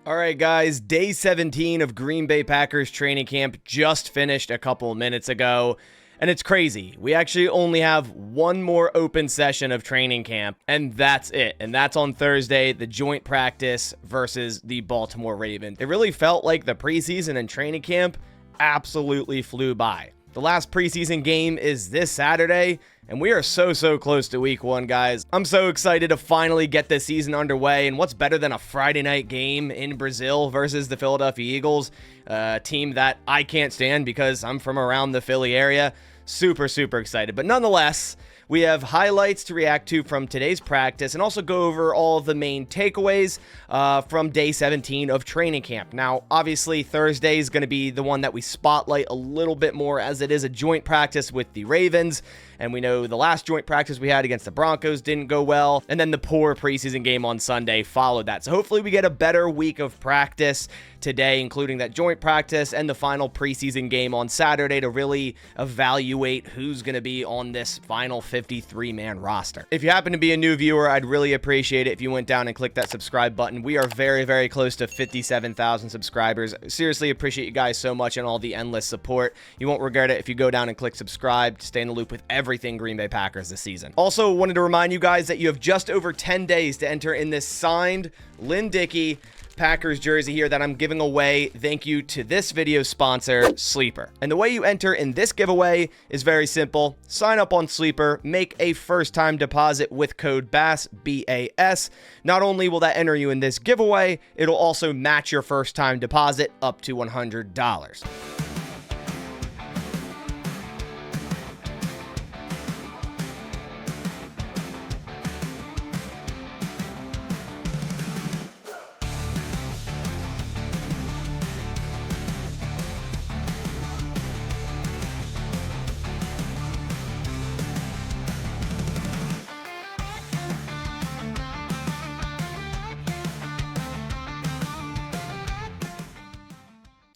All right, guys, day 17 of Green Bay Packers training camp just finished a couple minutes ago, and it's crazy. We actually only have one more open session of training camp, and that's it. And that's on Thursday, the joint practice versus the Baltimore Ravens. It really felt like the preseason and training camp absolutely flew by. The last preseason game is this Saturday, and we are so close to week one, guys. I'm so excited to finally get this season underway, and what's better than a Friday night game in Brazil versus the Philadelphia Eagles, a team that I can't stand because I'm from around the Philly area. Super excited, but nonetheless, we have highlights to react to from today's practice and also go over all of the main takeaways from day 17 of training camp. Now, obviously, Thursday is going to be the one that we spotlight a little bit more as it is a joint practice with the Ravens. And we know the last joint practice we had against the Broncos didn't go well. And then the poor preseason game on Sunday followed that. So hopefully we get a better week of practice today, including that joint practice and the final preseason game on Saturday to really evaluate who's going to be on this final 53-man roster. If you happen to be a new viewer, I'd really appreciate it if you went down and clicked that subscribe button. We are very close to 57,000 subscribers. Seriously appreciate you guys so much and all the endless support. You won't regret it if you go down and click subscribe to stay in the loop with everything Green Bay Packers this season. Also, wanted to remind you guys that you have just over 10 days to enter in this signed Lynn Dickey Packers jersey here that I'm giving away. Thank you to this video sponsor, Sleeper. And the way you enter in this giveaway is very simple. Sign up on Sleeper, make a first-time deposit with code BASS, B-A-S. Not only will that enter you in this giveaway, it'll also match your first-time deposit up to $100.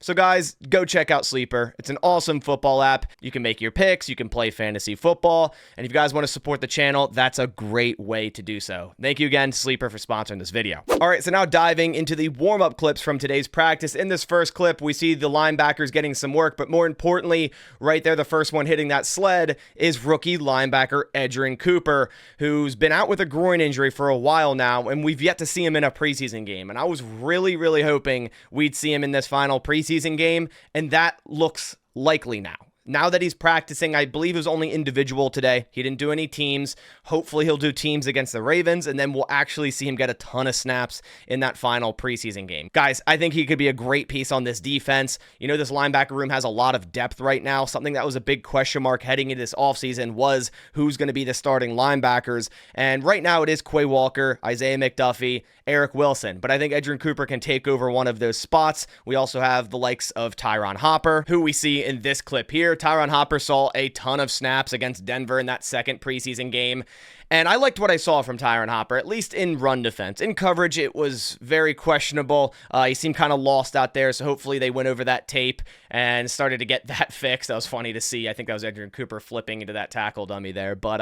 So guys, go check out Sleeper. It's an awesome football app. You can make your picks, you can play fantasy football, and if you guys want to support the channel, that's a great way to do so. Thank you again, Sleeper, for sponsoring this video. All right, so now diving into the warm-up clips from today's practice. In this first clip, we see the linebackers getting some work, but more importantly, right there, the first one hitting that sled is rookie linebacker Edgerrin Cooper, who's been out with a groin injury for a while now, and we've yet to see him in a preseason game. And I was really hoping we'd see him in this final preseason game, and that looks likely now. Now that he's practicing, I believe it was only individual today. He didn't do any teams. Hopefully he'll do teams against the Ravens, and then we'll actually see him get a ton of snaps in that final preseason game. Guys, I think he could be a great piece on this defense. You know, this linebacker room has a lot of depth right now. Something that was a big question mark heading into this offseason was who's going to be the starting linebackers. And right now it is Quay Walker, Isaiah McDuffie, Eric Wilson. But I think Edgerrin Cooper can take over one of those spots. We also have the likes of Tyron Hopper, who we see in this clip here. Tyron Hopper saw a ton of snaps against Denver in that second preseason game. And I liked what I saw from Tyron Hopper, at least in run defense. In coverage, it was very questionable. He seemed kind of lost out there, so hopefully they went over that tape and started to get that fixed. That was funny to see. I think that was Edgerrin Cooper flipping into that tackle dummy there. But,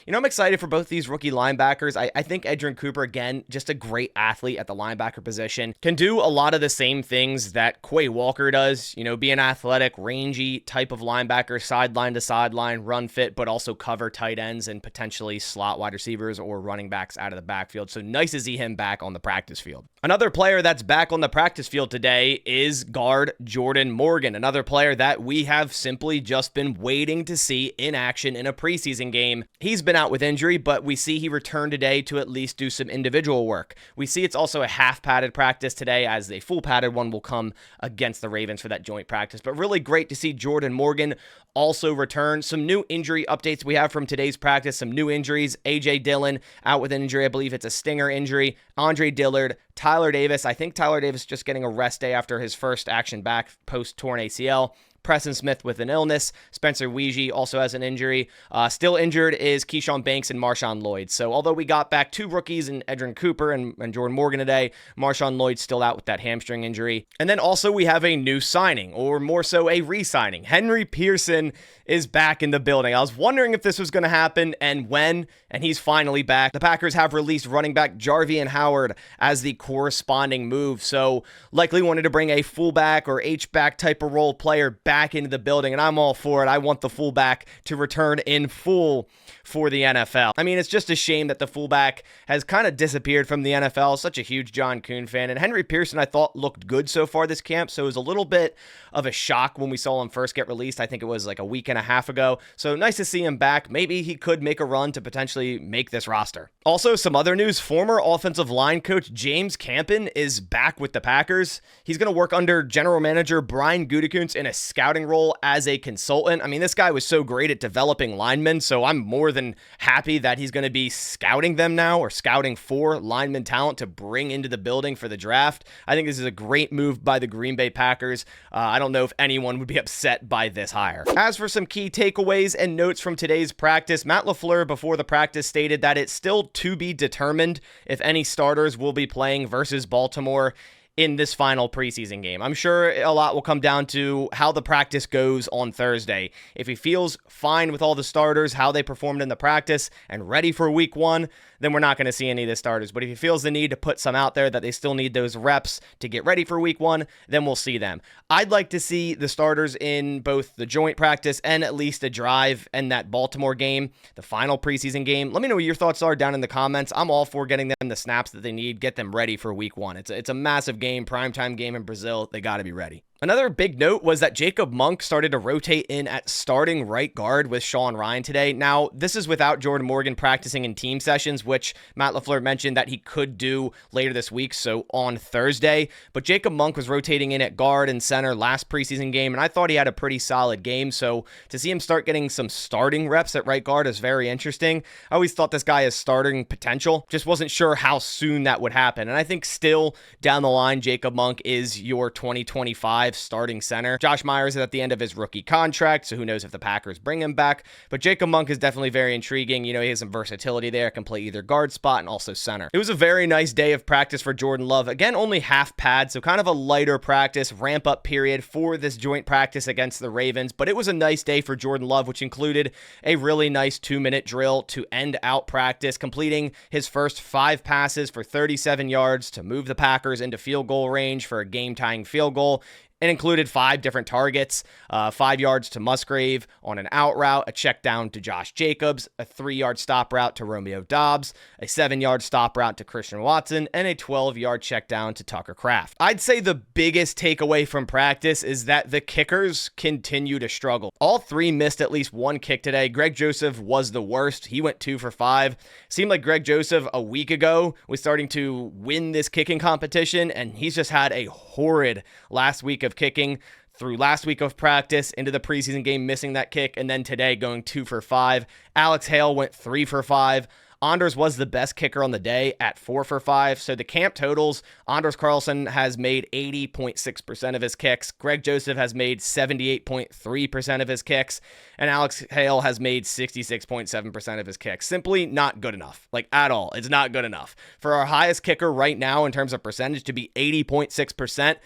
you know, I'm excited for both these rookie linebackers. I think Edgerrin Cooper, again, just a great athlete at the linebacker position. Can do a lot of the same things that Quay Walker does. You know, be an athletic, rangy type of linebacker, sideline to sideline, run fit, but also cover tight ends and potentially slot wide receivers or running backs out of the backfield. So nice to see him back on the practice field. Another player that's back on the practice field today is guard Jordan Morgan, another player that we have simply just been waiting to see in action in a preseason game. He's been out with injury, but we see he returned today to at least do some individual work. We see it's also a half padded practice today, as a full padded one will come against the Ravens for that joint practice. But really great to see Jordan Morgan also return. Some new injury updates we have from today's practice, some new injuries. A.J. Dillon out with an injury. I believe it's a stinger injury. Andre Dillard, Tyler Davis. I think Tyler Davis just getting a rest day after his first action back post-torn ACL. Preston Smith with an illness. Spencer Weege also has an injury. Still injured is Keyshawn Banks and Marshawn Lloyd. So although we got back 2 rookies in Edrin Cooper and Jordan Morgan today, Marshawn Lloyd's still out with that hamstring injury. And then also we have a new signing, or more so a re-signing. Henry Pearson is back in the building. I was wondering if this was going to happen and when, and he's finally back. The Packers have released running back Jarvian Howard as the corresponding move, so likely wanted to bring a fullback or H-back type of role player back into the building, and I'm all for it. I want the fullback to return in full for the NFL. I mean, it's just a shame that the fullback has kind of disappeared from the NFL. Such a huge John Kuhn fan, and Henry Pearson I thought looked good so far this camp, so it was a little bit of a shock when we saw him first get released. I think it was like a week and a half ago, so nice to see him back. Maybe he could make a run to potentially make this roster. Also, some other news. Former offensive line coach James Campen is back with the Packers. He's going to work under general manager Brian Gutekunst in a scouting role as a consultant. I mean, this guy was so great at developing linemen, so I'm more than happy that he's going to be scouting them now, or scouting for lineman talent to bring into the building for the draft. I think this is a great move by the Green Bay Packers. I don't know if anyone would be upset by this hire. As for some key takeaways and notes from today's practice, Matt LaFleur before the practice stated that it's still to be determined if any starters will be playing versus Baltimore in this final preseason game. I'm sure a lot will come down to how the practice goes on Thursday. If he feels fine with all the starters, how they performed in the practice, and ready for week 1, then we're not going to see any of the starters. But if he feels the need to put some out there that they still need those reps to get ready for week 1, then we'll see them. I'd like to see the starters in both the joint practice and at least a drive in that Baltimore game, the final preseason game. Let me know what your thoughts are down in the comments. I'm all for getting them the snaps that they need, get them ready for week 1. It's a massive game, primetime game in Brazil. They got to be ready. Another big note was that Jacob Monk started to rotate in at starting right guard with Sean Rhyan today. Now, this is without Jordan Morgan practicing in team sessions, which Matt LaFleur mentioned that he could do later this week, so on Thursday. But Jacob Monk was rotating in at guard and center last preseason game, and I thought he had a pretty solid game. So to see him start getting some starting reps at right guard is very interesting. I always thought this guy has starting potential, just wasn't sure how soon that would happen. And I think still down the line, Jacob Monk is your 2025 starting center. Josh Myers is at the end of his rookie contract, so who knows if the Packers bring him back. But Jacob Monk is definitely very intriguing. You know, he has some versatility there, can play either guard spot and also center. It was a very nice day of practice for Jordan Love. Again, only half pad, so kind of a lighter practice, ramp up period for this joint practice against the Ravens. But it was a nice day for Jordan Love, which included a really nice 2-minute drill to end out practice, completing his first 5 passes for 37 yards to move the Packers into field goal range for a game-tying field goal. It included 5 different targets, 5 yards to Musgrave on an out route, a check down to Josh Jacobs, a 3-yard stop route to Romeo Doubs, a 7-yard stop route to Christian Watson, and a 12-yard check down to Tucker Kraft. I'd say the biggest takeaway from practice is that the kickers continue to struggle. All 3 missed at least 1 kick today. Greg Joseph was the worst. He went 2 for 5. Seemed like Greg Joseph a week ago was starting to win this kicking competition, and he's just had a horrid last week of kicking through last week of practice into the preseason game, missing that kick, and then today going 2 for 5. Alex Hale went 3 for 5. Anders was the best kicker on the day at 4 for 5. So the camp totals, Anders Carlson has made 80.6% of his kicks. Greg Joseph has made 78.3% of his kicks. And Alex Hale has made 66.7% of his kicks. Simply not good enough. Like, at all. It's not good enough. For our highest kicker right now in terms of percentage to be 80.6%,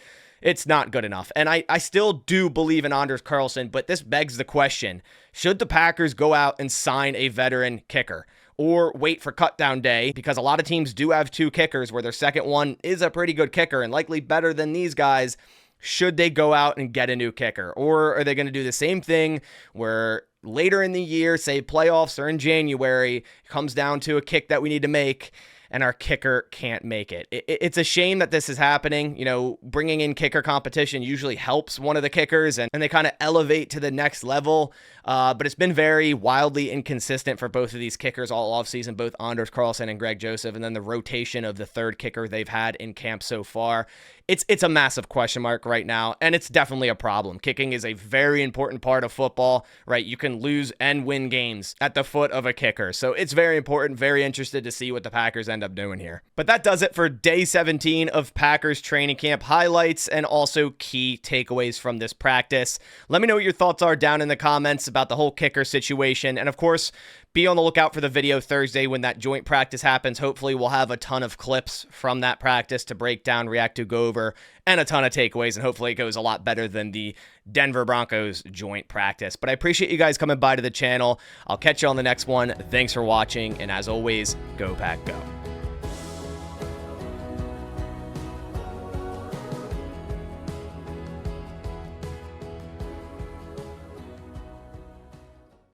it's not good enough. And I still do believe in Anders Carlson, but this begs the question, should the Packers go out and sign a veteran kicker? Or wait for cutdown day, because a lot of teams do have 2 kickers where their second one is a pretty good kicker and likely better than these guys. Should they go out and get a new kicker? Or are they going to do the same thing where later in the year, say playoffs or in January, it comes down to a kick that we need to make and our kicker can't make it? It's a shame that this is happening. You know, bringing in kicker competition usually helps one of the kickers and they kind of elevate to the next level. But it's been very wildly inconsistent for both of these kickers all offseason, both Anders Carlson and Greg Joseph, and then the rotation of the third kicker they've had in camp so far. it's a massive question mark right now, and it's definitely a problem. Kicking is a very important part of football, right? You can lose and win games at the foot of a kicker. So it's very important, very interested to see what the Packers end up doing here. But that does it for day 17 of Packers training camp highlights and also key takeaways from this practice. Let me know what your thoughts are down in the comments about the whole kicker situation. And of course, be on the lookout for the video Thursday when that joint practice happens. Hopefully, we'll have a ton of clips from that practice to break down, react to, go over, and a ton of takeaways. And hopefully, it goes a lot better than the Denver Broncos joint practice. But I appreciate you guys coming by to the channel. I'll catch you on the next one. Thanks for watching. And as always, go Pack Go.